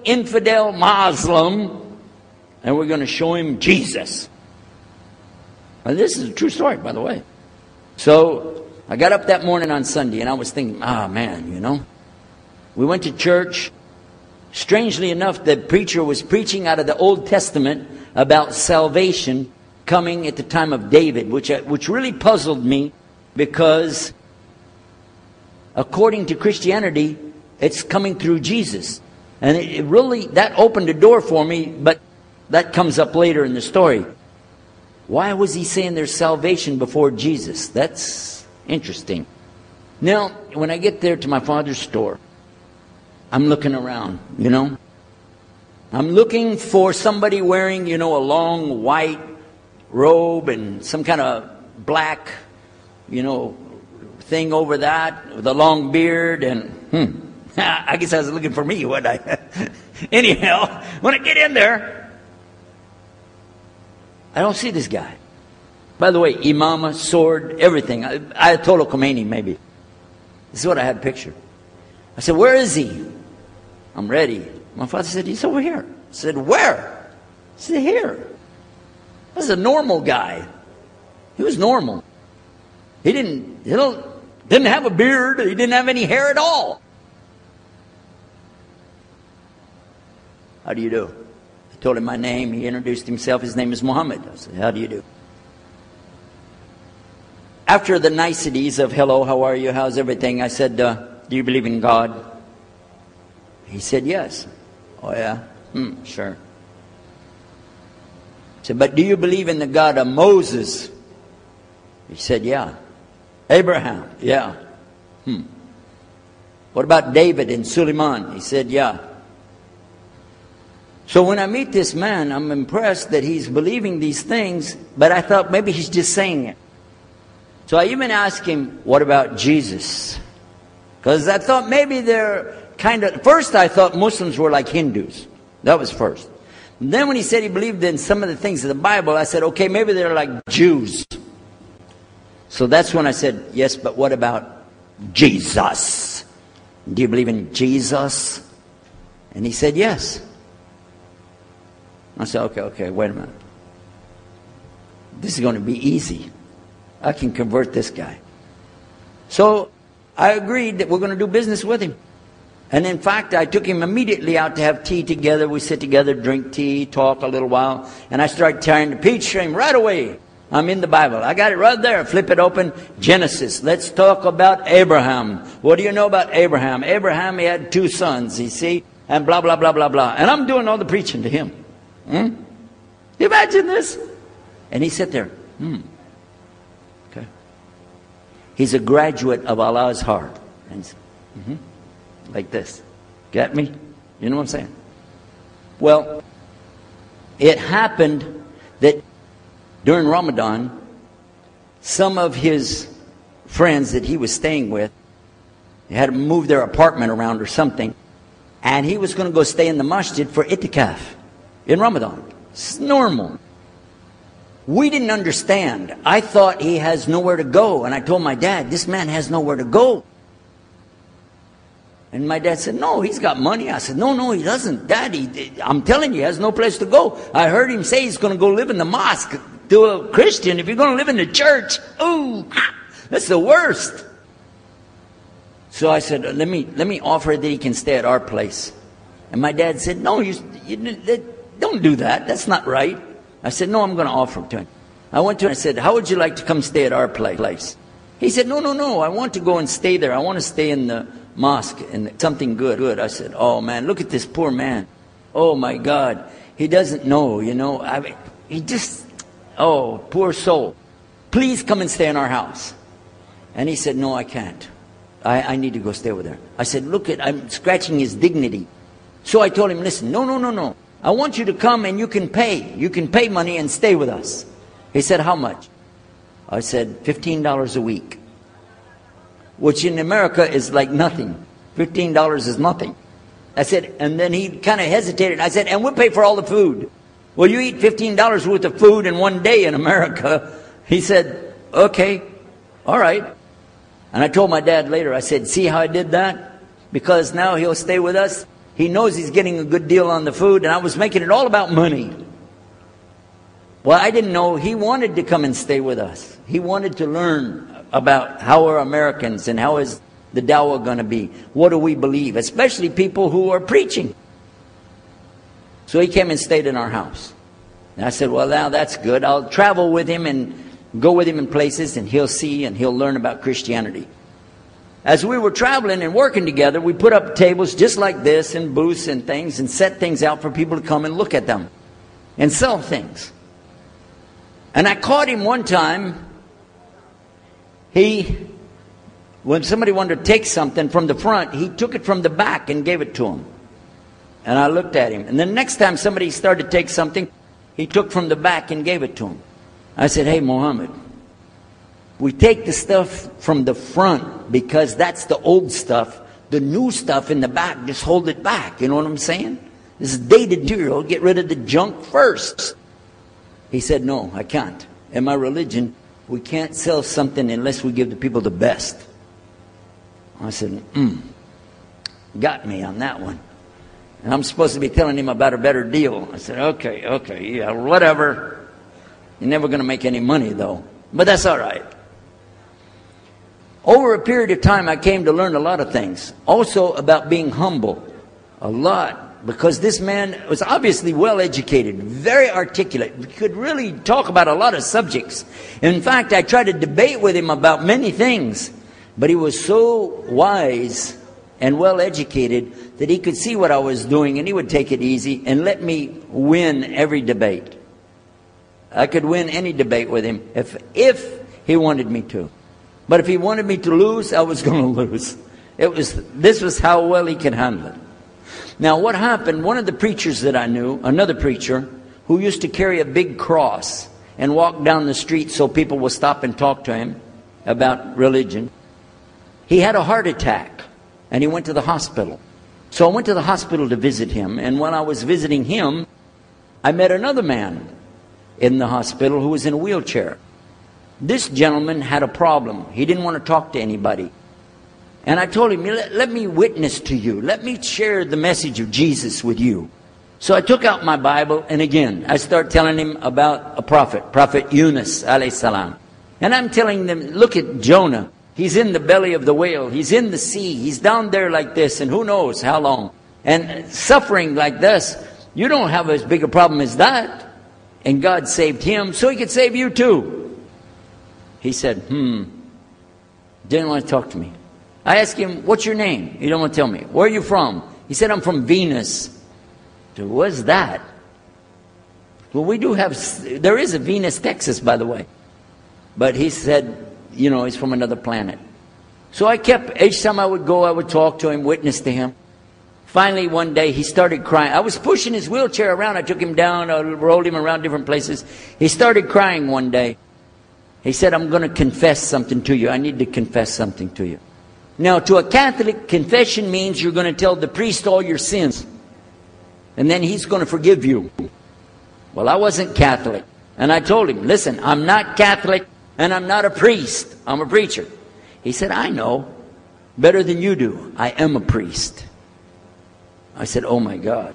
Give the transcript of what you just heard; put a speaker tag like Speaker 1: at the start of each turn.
Speaker 1: infidel Muslim, and we're going to show him Jesus. And this is a true story, by the way. So I got up that morning on Sunday, and I was thinking, man, you know. We went to church. Strangely enough, the preacher was preaching out of the Old Testament about salvation coming at the time of David, which really puzzled me, because according to Christianity, it's coming through Jesus. And it really, that opened the door for me, but that comes up later in the story. Why was he saying there's salvation before Jesus? That's interesting. Now, when I get there to my father's store, I'm looking around, you know. I'm looking for somebody wearing, you know, a long white robe and some kind of black, you know, thing over that with a long beard. And I guess I was looking for me, wasn't I? Anyhow, when I get in there, I don't see this guy. By the way, imama, sword, everything. Ayatollah Khomeini, maybe. This is what I had pictured. I said, where is he? I'm ready. My father said, he's over here. I said, where? He said, here. This is a normal guy. He was normal. He didn't have a beard. He didn't have any hair at all. How do you do? I told him my name. He introduced himself. His name is Muhammad. I said, how do you do? After the niceties of hello, how are you, how's everything, I said, do you believe in God? He said, yes. Oh, yeah? Sure. I said, but do you believe in the God of Moses? He said, yeah. Abraham? Yeah. What about David and Suleiman? He said, yeah. So when I meet this man, I'm impressed that he's believing these things, but I thought maybe he's just saying it. So I even asked him, what about Jesus? Because I thought maybe they're kind of... First I thought Muslims were like Hindus. That was first. And then when he said he believed in some of the things of the Bible, I said, okay, maybe they're like Jews. So that's when I said, yes, but what about Jesus? Do you believe in Jesus? And he said, yes. I said, okay, wait a minute. This is going to be easy. I can convert this guy. So I agreed that we're going to do business with him. And in fact, I took him immediately out to have tea together. We sit together, drink tea, talk a little while. And I started tearing the peach stream right away. I'm in the Bible. I got it right there. Flip it open. Genesis. Let's talk about Abraham. What do you know about Abraham? Abraham, he had 2 sons, you see. And blah, blah, blah, blah, blah. And I'm doing all the preaching to him. Imagine this. And he sat there. Okay. He's a graduate of Allah's heart. And like this. Get me? You know what I'm saying? Well, it happened that during Ramadan, some of his friends that he was staying with, they had to move their apartment around or something, and he was going to go stay in the masjid for itikaf in Ramadan. It's normal. We didn't understand. I thought he has nowhere to go, and I told my dad, this man has nowhere to go. And my dad said, no, he's got money. I said, no, he doesn't. Daddy, I'm telling you, he has no place to go. I heard him say he's going to go live in the mosque. To a Christian, if you're going to live in the church, ooh, that's the worst. So I said, let me offer that he can stay at our place. And my dad said, no, you don't do that. That's not right. I said, no, I'm going to offer it to him. I went to him and I said, how would you like to come stay at our place? He said, no, I want to go and stay there. I want to stay in the mosque and something good. I said, oh man, look at this poor man. Oh my God. He doesn't know, you know. I mean, he just, oh, poor soul. Please come and stay in our house. And he said, no, I can't. I need to go stay over there. I said, I'm scratching his dignity. So I told him, listen, no. I want you to come and you can pay. You can pay money and stay with us. He said, how much? I said, $15 a week. Which in America is like nothing. $15 is nothing. I said, and then he kind of hesitated. I said, and we'll pay for all the food. Well, you eat $15 worth of food in one day in America. He said, okay, all right. And I told my dad later, I said, see how I did that? Because now he'll stay with us. He knows he's getting a good deal on the food, and I was making it all about money. Well, I didn't know he wanted to come and stay with us. He wanted to learn about how we're Americans and how is the dawah going to be. What do we believe? Especially people who are preaching. So he came and stayed in our house. And I said, well, now that's good. I'll travel with him and go with him in places, and he'll see and he'll learn about Christianity. As we were traveling and working together, we put up tables just like this and booths and things and set things out for people to come and look at them and sell things. And I caught him one time. When somebody wanted to take something from the front, he took it from the back and gave it to him. And I looked at him. And the next time somebody started to take something, he took from the back and gave it to him. I said, hey, Muhammad, we take the stuff from the front because that's the old stuff. The new stuff in the back, just hold it back. You know what I'm saying? This is dated material. Get rid of the junk first. He said, no, I can't. In my religion, we can't sell something unless we give the people the best. I said, got me on that one. And I'm supposed to be telling him about a better deal. I said, okay, yeah, whatever. You're never going to make any money, though. But that's all right. Over a period of time, I came to learn a lot of things. Also about being humble. A lot. Because this man was obviously well educated, very articulate. He could really talk about a lot of subjects. In fact, I tried to debate with him about many things. But he was so wise and well educated that he could see what I was doing, and he would take it easy and let me win every debate. I could win any debate with him if he wanted me to. But if he wanted me to lose, I was going to lose. This was how well he could handle it. Now what happened, one of the preachers that I knew, another preacher, who used to carry a big cross and walk down the street so people would stop and talk to him about religion, he had a heart attack and he went to the hospital. So I went to the hospital to visit him, and when I was visiting him, I met another man in the hospital who was in a wheelchair. This gentleman had a problem. He didn't want to talk to anybody. And I told him, let me witness to you. Let me share the message of Jesus with you. So I took out my Bible, and again, I start telling him about a prophet, Prophet Yunus, alayhi salam. And I'm telling them, look at Jonah. He's in the belly of the whale. He's in the sea. He's down there like this, and who knows how long. And suffering like this, you don't have as big a problem as that. And God saved him, so he could save you too. He said, didn't want to talk to me. I asked him, what's your name? He didn't want to tell me. Where are you from? He said, I'm from Venus. So what's that? Well, there is a Venus, Texas, by the way. But he said, he's from another planet. So I kept, each time I would go, I would talk to him, witness to him. Finally, one day, he started crying. I was pushing his wheelchair around. I took him down, I rolled him around different places. He started crying one day. He said, I'm going to confess something to you. I need to confess something to you. Now, to a Catholic, confession means you're going to tell the priest all your sins. And then he's going to forgive you. Well, I wasn't Catholic. And I told him, listen, I'm not Catholic and I'm not a priest. I'm a preacher. He said, I know better than you do. I am a priest. I said, oh my God.